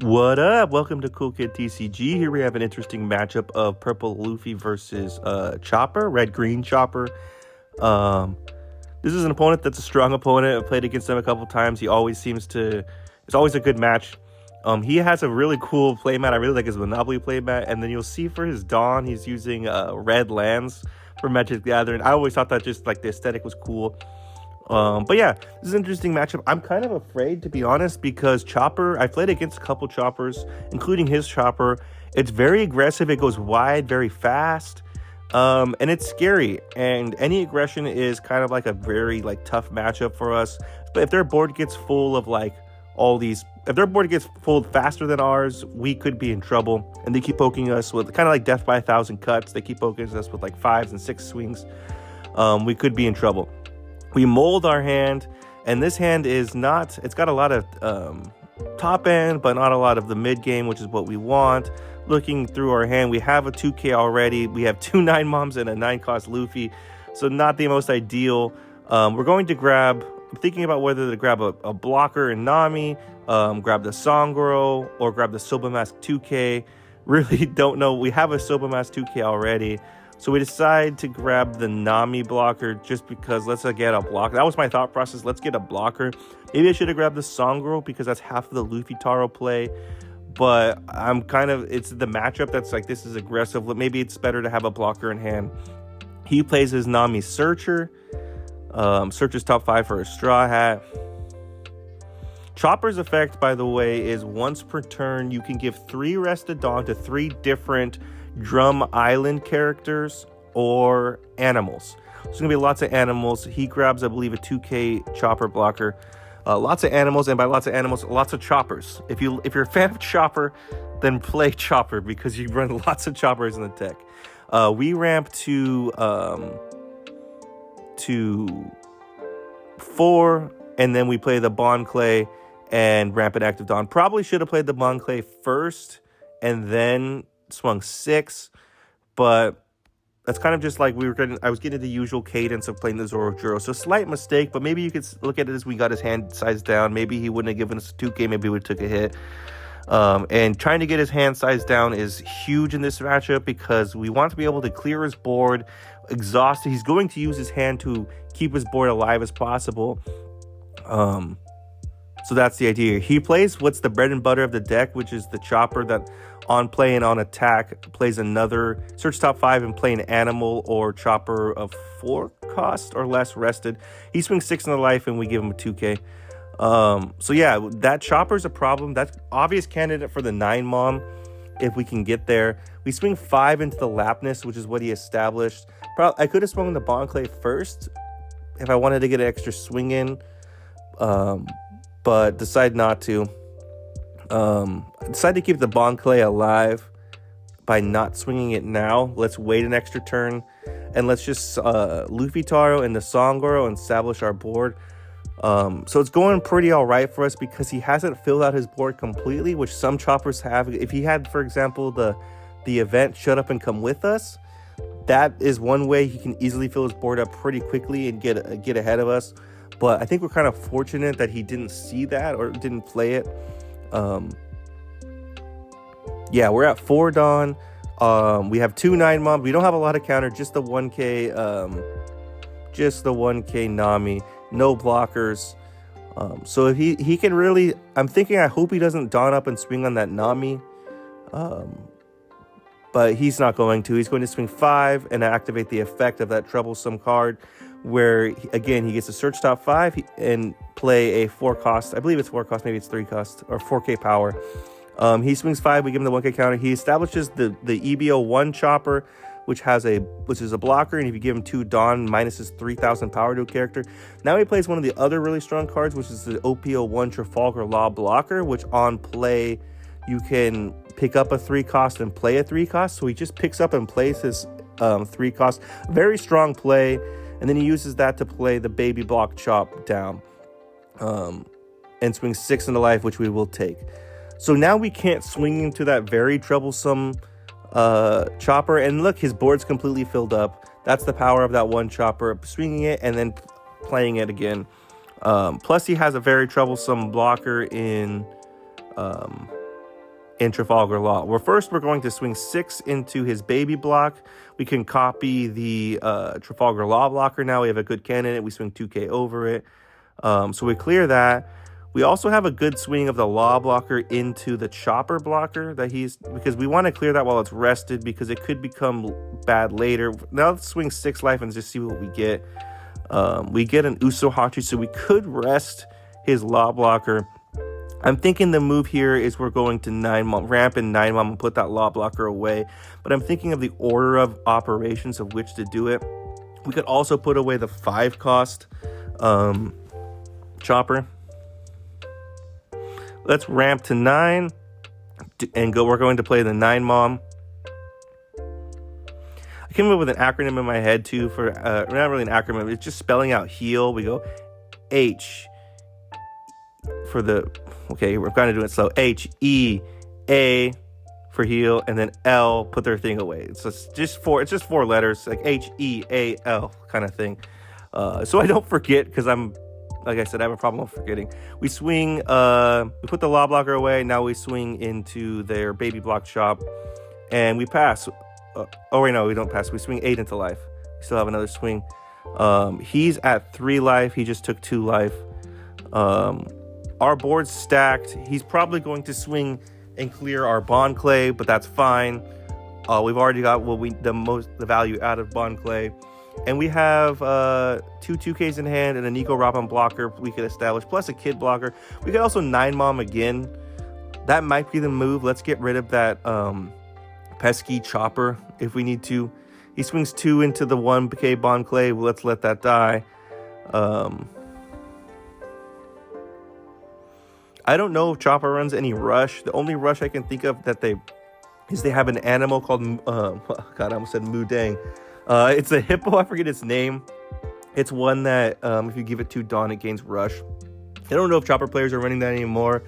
What up? Welcome to Cool Kid TCG. Here we have an interesting matchup of Purple Luffy versus Chopper, Red-Green Chopper. This is an opponent that's a strong opponent. I've played against him a couple times. He always seems to... It's always a good match. He has a really cool playmat. I really like his Monopoly playmat. And then you'll see for his Dawn, he's using red lands for Magic the Gathering. I always thought that just like the aesthetic was cool. But yeah, this is an interesting matchup. I'm kind of afraid, to be honest, because Chopper, I played against a couple Choppers, including his Chopper. It's very aggressive. It goes wide, very fast, and it's scary. And any aggression is kind of like a very tough matchup for us. But if their board gets full of if their board gets full faster than ours, we could be in trouble. And they keep poking us with kind of like death by 1,000 cuts. They keep poking us with like 5s and 6 swings. We could be in trouble. We mold our hand, and this hand is not, it's got a lot of top end, but not a lot of the mid game, which is what we want. Looking through our hand, we have a 2K already. We have 2 9-moms and a 9-cost Luffy, so not the most ideal. We're going to grab, I'm thinking about whether to grab a blocker and Nami, grab the Songoro, or grab the Soba Mask 2K. Really don't know. We have a Soba Mask 2K already. So we decide to grab the Nami blocker just because let's get a blocker. That was my thought process. Let's get a blocker. Maybe I should have grabbed the Songoro because that's half of the Luffy Taro play. But it's the matchup that's like, this is aggressive. Maybe it's better to have a blocker in hand. He plays his Nami Searcher. Searcher's top 5 for a Straw Hat. Chopper's effect, by the way, is once per turn, you can give 3 Rested Dawn to 3 different Drum Island characters or animals. There's gonna be lots of animals. He grabs, I believe, a 2K Chopper blocker. Lots of animals, and by lots of animals, lots of Choppers. If you're a fan of Chopper, then play Chopper because you run lots of Choppers in the deck. We ramp to 4, and then we play the Bond Clay and ramp an Active Dawn. Probably should have played the Bond Clay first and then swung 6, but that's kind of just like I was getting the usual cadence of playing the Zoro. So slight mistake, but maybe you could look at it as we got his hand size down. Maybe he wouldn't have given us a 2K, maybe we took a hit. And trying to get his hand size down is huge in this matchup because we want to be able to clear his board exhausted. He's going to use his hand to keep his board alive as possible. So that's the idea. He plays what's the bread and butter of the deck, which is the Chopper that on play and on attack plays another search top 5 and play an animal or Chopper of 4 cost or less rested. He swings 6 in the life and we give him a 2K. So yeah, that Chopper's a problem. That's obvious candidate for the 9-mom if we can get there. We swing 5 into the Lapness, which is what he established. I could have swung the Bond Clay first if I wanted to get an extra swing in. But decide not to. Decide to keep the Bond Clay alive by not swinging it now. Let's wait an extra turn, and let's just Luffy Taro and the Songoro and establish our board. So it's going pretty all right for us because he hasn't filled out his board completely, which some Choppers have. If he had, for example, the event Shut Up and Come With Us, that is one way he can easily fill his board up pretty quickly and get ahead of us. But I think we're kind of fortunate that he didn't see that or didn't play it. Yeah, we're at 4 Dawn. We have 2 9-moms. We don't have a lot of counter, just the 1K, Nami, no blockers. So if he can really, I'm thinking, I hope he doesn't Dawn up and swing on that Nami. But he's not going to. He's going to swing 5 and activate the effect of that troublesome card, where again he gets to search top 5 and play a 4 cost. I believe it's 4 cost, maybe it's 3 cost, or 4K power. He swings 5. We give him the 1K counter. He establishes the EBO1 Chopper, which is a blocker, and if you give him 2 Dawn, minus his 3,000 power to a character. Now he plays one of the other really strong cards, which is the OP09 Trafalgar Law blocker, which on play you can pick up a 3 cost and play a 3 cost. So he just picks up and plays his 3 cost. Very strong play. And then he uses that to play the Baby Block Chop down. And swings 6 into life, which we will take. So now we can't swing into that very troublesome Chopper. And look, his board's completely filled up. That's the power of that one Chopper. Swinging it and then playing it again. Plus he has a very troublesome blocker in in Trafalgar Law. Well, first we're going to swing 6 into his baby block. We can copy the Trafalgar Law blocker now. We have a good candidate. We swing 2k over it. So we clear that. We also have a good swing of the Law blocker into the Chopper blocker because we want to clear that while it's rested because it could become bad later. Now let's swing 6 life and just see what we get. We get an Usohachi, so we could rest his Law blocker. I'm thinking the move here is we're going to 9-mom, ramp in 9-mom and put that Law blocker away. But I'm thinking of the order of operations of which to do it. We could also put away the 5 cost Chopper. Let's ramp to 9 and go. We're going to play the 9-mom. I came up with an acronym in my head too for not really an acronym. It's just spelling out heal. We go H for the we're kind of doing it slow. H E A for heal, and then L put their thing away. It's just 4 letters, like H E A L kind of thing. So I don't forget because like I said, I have a problem with forgetting. We swing, we put the Law blocker away. Now we swing into their baby block chop, and we pass. Oh wait, no, we don't pass. We swing 8 into life. We still have another swing. He's at 3 life. He just took 2 life. Our board's stacked. He's probably going to swing and clear our Bond Clay, but that's fine. We've already got the value out of Bond Clay. And we have 2 2Ks in hand and a Nico Robin blocker we could establish, plus a Kid blocker. We could also 9-mom again. That might be the move. Let's get rid of that pesky Chopper if we need to. He swings 2 into the 1K Bond Clay. Let's let that die. I don't know if Chopper runs any rush. The only rush I can think of that they have an animal called God, I almost said Mudang. It's a hippo. I forget its name. It's one that if you give it to Dawn, it gains rush. I don't know if Chopper players are running that anymore,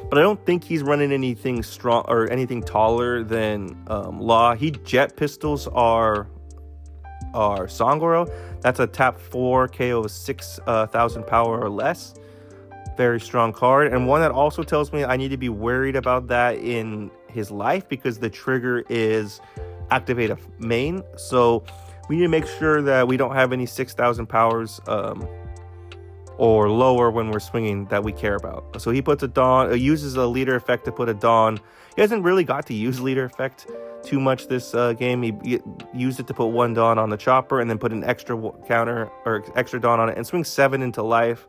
but I don't think he's running anything strong or anything taller than Law. He jet pistols are Sangoro. That's a tap 4 KO 6,000 power or less. Very strong card, and one that also tells me I need to be worried about that in his life because the trigger is activate a main. So we need to make sure that we don't have any 6,000 powers or lower when we're swinging that we care about. So he puts a Dawn, uses a leader effect to put a Dawn. He hasn't really got to use leader effect too much this game. He used it to put 1 Dawn on the Chopper and then put an extra counter or extra Dawn on it and swing 7 into life.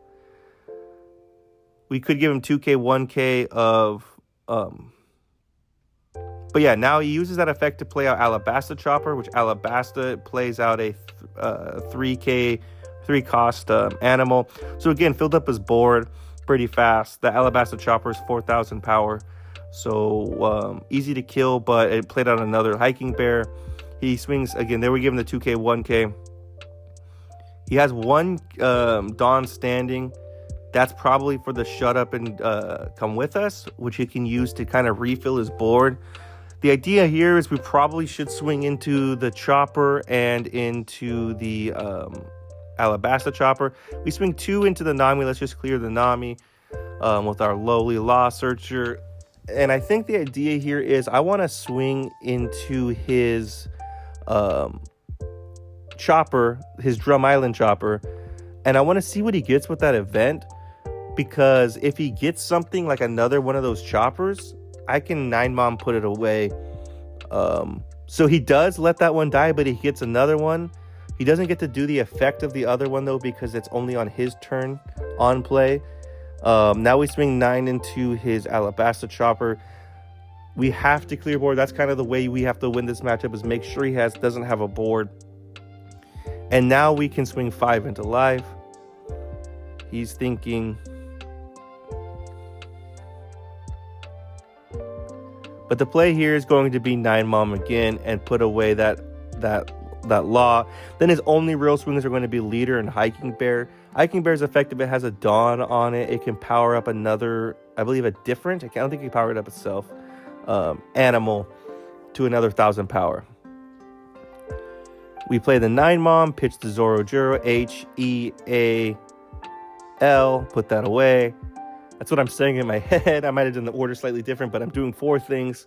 We could give him 2k, 1k of... But yeah, now he uses that effect to play out Alabasta Chopper, which Alabasta plays out a 3 cost animal. So again, filled up his board pretty fast. The Alabasta Chopper is 4,000 power. So easy to kill, but it played out another Hiking Bear. He swings, again, there we give him the 2k, 1k. He has 1 Dawn standing. That's probably for the shut up and come with us, which he can use to kind of refill his board. The idea here is we probably should swing into the Chopper and into the Alabasta Chopper. We swing 2 into the Nami. Let's just clear the Nami with our lowly Law Searcher. And I think the idea here is I want to swing into his Chopper, his Drum Island Chopper, and I want to see what he gets with that event. Because if he gets something like another one of those Choppers, I can 9-mom put it away. So he does let that one die, but he gets another one. He doesn't get to do the effect of the other one, though, because it's only on his turn on play. Now we swing 9 into his Alabasta Chopper. We have to clear board. That's kind of the way we have to win this matchup, is make sure he doesn't have a board. And now we can swing 5 into life. He's thinking... But the play here is going to be 9-mom again and put away that Law. Then his only real swings are going to be Leader and Hiking Bear. Hiking Bear is effective. It has a Dawn on it. It can power up another, I believe, I don't think it can power it up itself, animal to another 1,000 power. We play the 9-mom, pitch the Zoro Juro, H-E-A-L, put that away. That's what I'm saying in my head. I might have done the order slightly different, but I'm doing 4 things.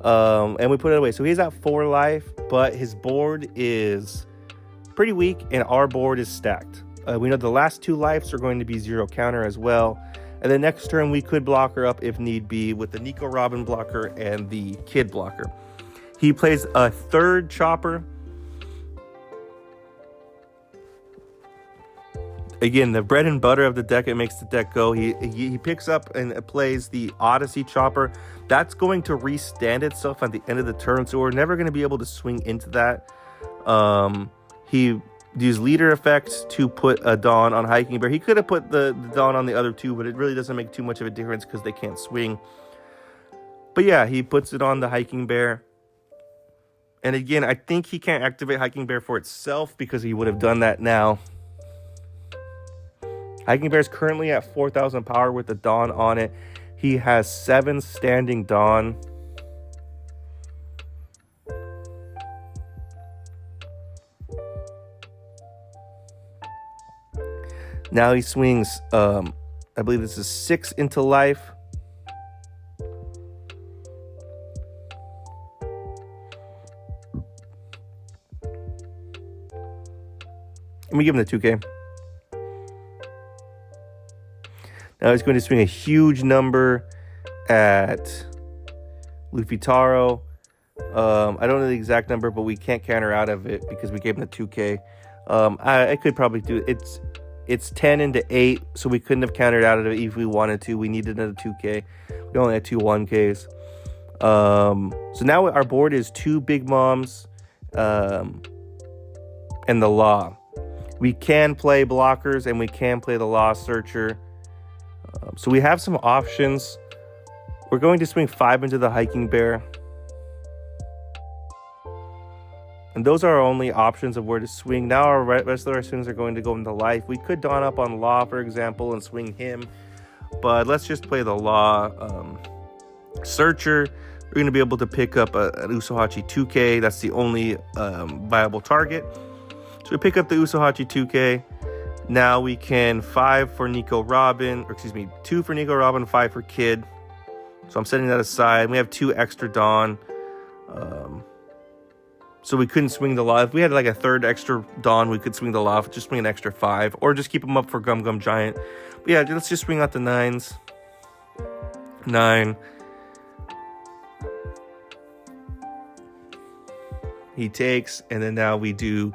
And we put it away. So he's at 4 life, but his board is pretty weak, and our board is stacked. We know the last 2 lives are going to be 0 counter as well. And then next turn, we could block her up if need be with the Nico Robin blocker and the Kid blocker. He plays a 3rd chopper. Again, the bread and butter of the deck, it makes the deck go. He picks up and plays the Odyssey chopper. That's going to restand itself at the end of the turn, so we're never going to be able to swing into that. He used leader effects to put a Dawn on Hiking Bear. He could have put the Dawn on the other 2, but it really doesn't make too much of a difference because they can't swing. But yeah, he puts it on the Hiking Bear. And again, I think he can't activate Hiking Bear for itself because he would have done that now. Hiking Bear is currently at 4,000 power with the Dawn on it. He has 7 standing Dawn. Now he swings, I believe this is 6 into life. Let me give him the 2K. Now he's going to swing a huge number at Luffy Taro. I don't know the exact number, but we can't counter out of it because we gave him the 2K. I could probably do it. It's 10 into 8, so we couldn't have countered out of it if we wanted to. We needed another 2K. We only had 2 1Ks. So now our board is 2 Big Moms and the Law. We can play blockers and we can play the Law Searcher. So we have some options. We're going to swing 5 into the Hiking Bear. And those are our only options of where to swing. Now our rest of our swings are going to go into life. We could Dawn up on Law, for example, and swing him. But let's just play the Law Searcher. We're going to be able to pick up an Usohachi 2K. That's the only viable target. So we pick up the Usohachi 2K. Now we can 5 for Nico Robin, or excuse me, 2 for Nico Robin, 5 for Kid. So I'm setting that aside. We have 2 extra Dawn. So we couldn't swing the Law. If we had like a 3rd extra Dawn, we could swing the Law, just swing an extra 5, or just keep them up for Gum Gum Giant. But yeah, let's just swing out the 9s. 9. He takes, and then now we do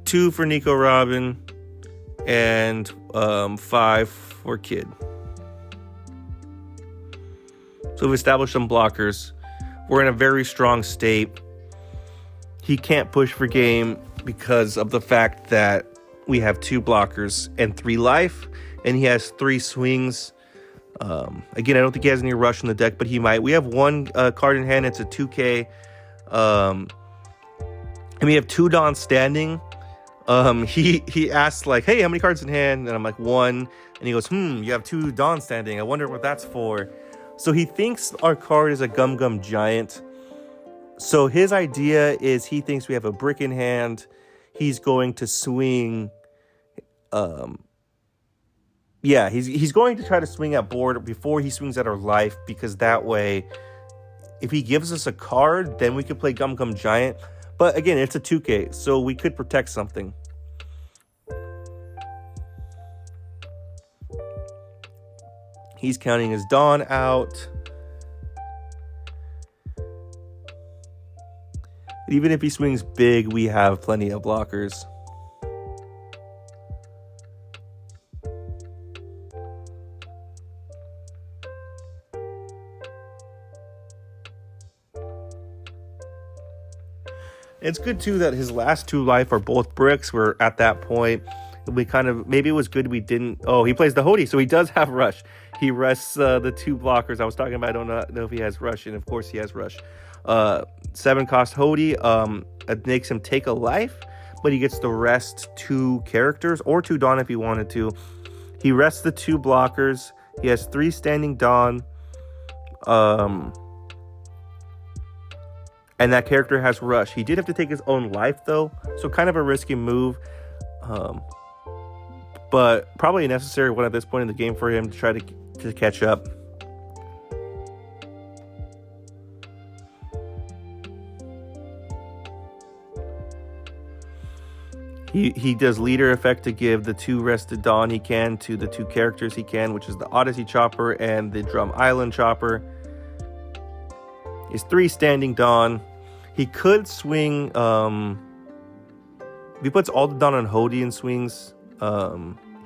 2 for Nico Robin and 5 for Kid. So we've established some blockers. We're in a very strong state. He can't push for game because of the fact that we have 2 blockers and 3 life, and he has 3 swings. Again, I don't think he has any rush in the deck, but he might. We have 1 card in hand. It's a 2K. And we have 2 Dawn standing. He asked like, hey, how many cards in hand? And I'm like, 1. And he goes, you have 2 Dawn standing. I wonder what that's for. So he thinks our card is a Gum Gum Giant. So his idea is he thinks we have a brick in hand. He's going to swing. He's going to try to swing at board before he swings at our life, because that way, if he gives us a card, then we could play Gum Gum Giant. But again, it's a 2K, so we could protect something. He's counting his Dawn out. Even if he swings big, we have plenty of blockers. It's good too that his last 2 life are both bricks. We're at that point. We kind of, maybe it was good we didn't. Oh, he plays the Hody, so he does have rush. He rests the 2 blockers I was talking about. I don't know if he has rush, and of course he has rush. 7 cost Hody. It makes him take a life, but he gets to rest 2 characters, or 2 Dawn if he wanted to. He rests the 2 blockers. He has 3 standing Dawn. And that character has rush. He did have to take his own life though, so kind of a risky move. but probably a necessary one at this point in the game for him to try to catch up. He does leader effect to give the 2 rested Dawn he can to the 2 characters he can, which is the Odyssey Chopper and the Drum Island Chopper. His 3 standing Dawn. He could swing, if he puts all the Dawn on Hody and swings,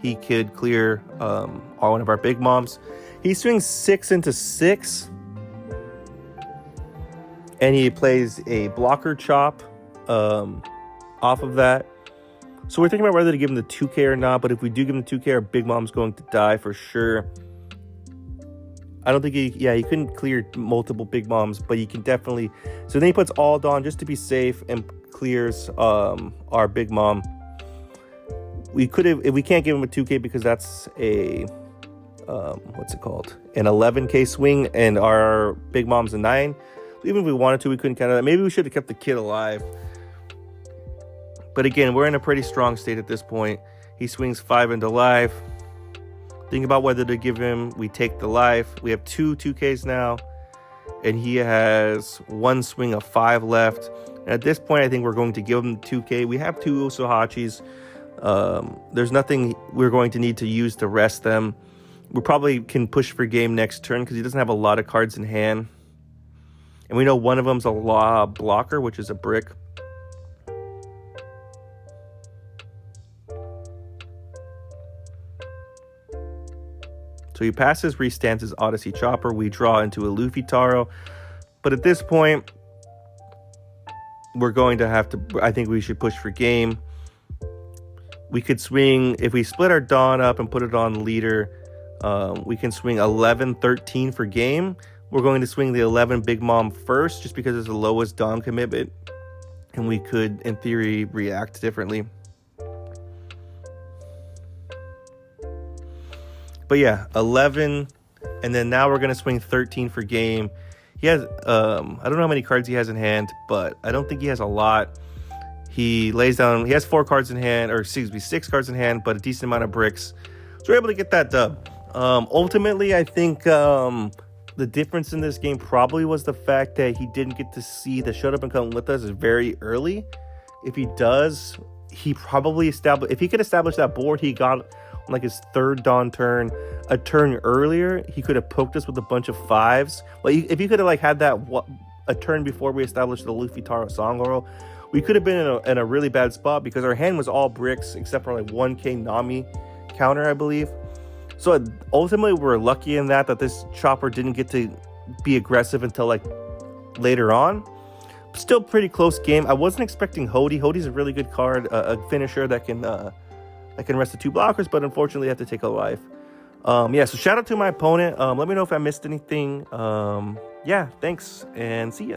he could clear one of our big moms. He swings 6 into 6. And he plays a blocker chop off of that. So we're thinking about whether to give him the 2K or not, but if we do give him the 2K, our big mom's going to die for sure. I don't think he couldn't clear multiple big moms, but he can definitely. So then he puts all Dawn just to be safe and clears our big mom. We could have, if we can't give him a 2K because that's a what's it called? An 11K swing, and our big mom's a 9. So even if we wanted to, we couldn't count that. Maybe we should have kept the kid alive. But again, we're in a pretty strong state at this point. He swings 5 into life. Think about whether to give him. We take the life. We have 2 2Ks now. And he has 1 swing of 5 left. And at this point, I think we're going to give him 2K. We have 2 Usohachis. There's nothing we're going to need to use to rest them. We probably can push for game next turn because he doesn't have a lot of cards in hand. And we know one of them's a law blocker, which is a brick. So he passes, restands his Odyssey Chopper. We draw into a Luffy Taro. But at this point, we're going to have to, I think we should push for game. We could swing, if we split our Dawn up and put it on leader, we can swing 11-13 for game. We're going to swing the 11 Big Mom first, just because it's the lowest Dawn commitment. And we could, in theory, react differently. But yeah, 11, and then now we're going to swing 13 for game. He has, I don't know how many cards he has in hand, but I don't think he has a lot. He lays down, he has 4 cards in hand, or excuse me, 6 cards in hand, but a decent amount of bricks. So we're able to get that dub. Ultimately, I think the difference in this game probably was the fact that he didn't get to see the Shut Up and Come With Us very early. If he does, he probably if he could establish that board he got like his 3rd Dawn turn, a turn earlier, he could have poked us with a bunch of 5s. Like if he could have like had that a turn before we established the Luffy Taro Sangoro, we could have been in a really bad spot because our hand was all bricks except for like 1K Nami counter, I believe. So ultimately, we're lucky in that this Chopper didn't get to be aggressive until like later on. Still pretty close game. I wasn't expecting Hody. Hody's a really good card, a finisher that can rest the 2 blockers, but unfortunately I have to take a life. So shout out to my opponent. Let me know if I missed anything. Yeah, thanks, and see ya.